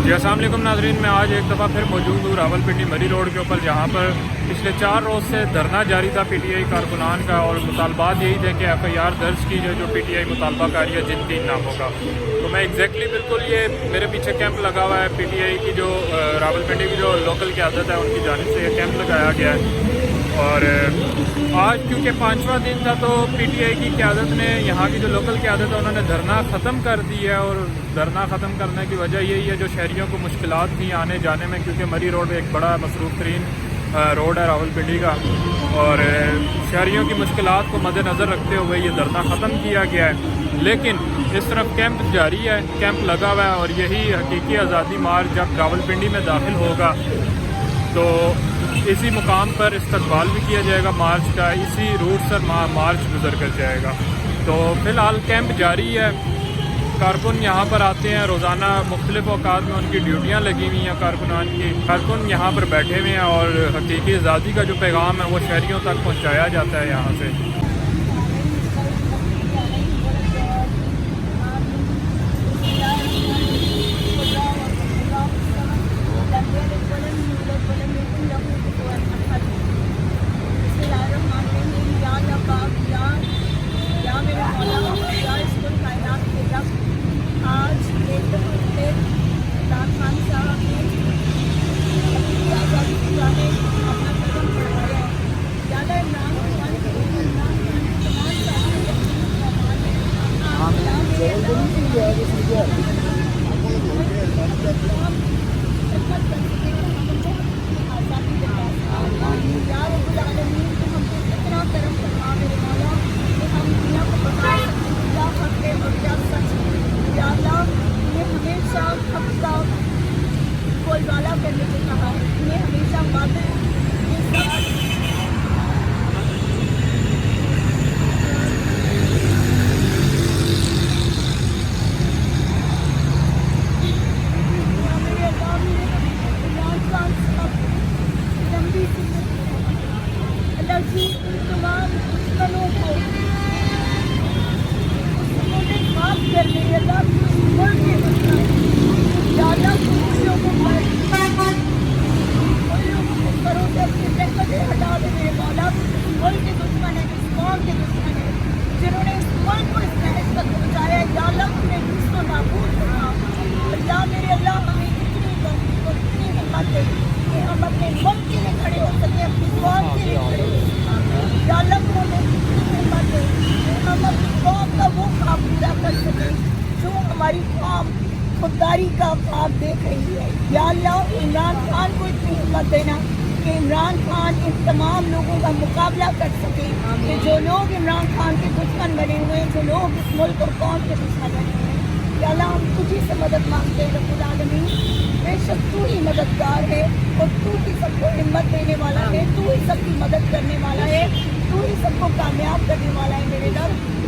جی السلام علیکم ناظرین، میں آج ایک دفعہ پھر موجود ہوں راولپنڈی مری روڈ کے اوپر، جہاں پر پچھلے 4 روز سے دھرنا جاری تھا پی ٹی آئی کارکنان کا، اور مطالبات یہی تھے کہ ایف آئی آر درج کی جائے جو پی ٹی آئی مطالبہ کاری ہے جن 3 ناموں کا۔ تو میں ایگزیکٹلی بالکل یہ میرے پیچھے کیمپ لگا ہوا ہے پی ٹی آئی کی جو راولپنڈی کی جو لوکل قیادت ہے ان کی جانب سے یہ کیمپ لگایا گیا ہے۔ اور آج کیونکہ 5واں دن تھا تو پی ٹی آئی کی قیادت نے، یہاں کی جو لوکل قیادت ہے انہوں نے دھرنا ختم کر دی ہے، اور دھرنا ختم کرنے کی وجہ یہی ہے جو شہریوں کو مشکلات تھیں آنے جانے میں، کیونکہ مری روڈ ایک بڑا مصروف ترین روڈ ہے راولپنڈی کا، اور شہریوں کی مشکلات کو مد نظر رکھتے ہوئے یہ دھرنا ختم کیا گیا ہے۔ لیکن اس طرف کیمپ جاری ہے، کیمپ لگا ہوا ہے، اور یہی حقیقی آزادی مارچ جب راولپنڈی میں داخل ہوگا تو اسی مقام پر استقبال بھی کیا جائے گا مارچ کا، اسی روٹ سے مارچ گزر کر جائے گا۔ تو فی الحال کیمپ جاری ہے، کارکن یہاں پر آتے ہیں روزانہ، مختلف اوقات میں ان کی ڈیوٹیاں لگی ہوئی ہیں کارکنان کی، کارکن یہاں پر بیٹھے ہوئے ہیں، اور حقیقی آزادی کا جو پیغام ہے وہ شہریوں تک پہنچایا جاتا ہے یہاں سے۔ ہماری قوم خودداری کا خواب دیکھ رہی ہے۔ یا اللہ عمران خان کو اتنی ہمت دینا کہ عمران خان ان تمام لوگوں کا مقابلہ کر سکے، کہ جو لوگ عمران خان کے دشمن بنے ہوئے ہیں، جو لوگ اس ملک اور قوم کے دشمن بنے ہوئے ہیں، یا اللہ ہم تجھی سے مدد مانگتے ہیں رب العالمین۔ بے شک تو ہی مددگار ہے، اور تو ہی سب کو ہمت دینے والا ہے، تو ہی سب کی مدد کرنے والا ہے، تو ہی سب کو کامیاب کرنے والا ہے میرے رب۔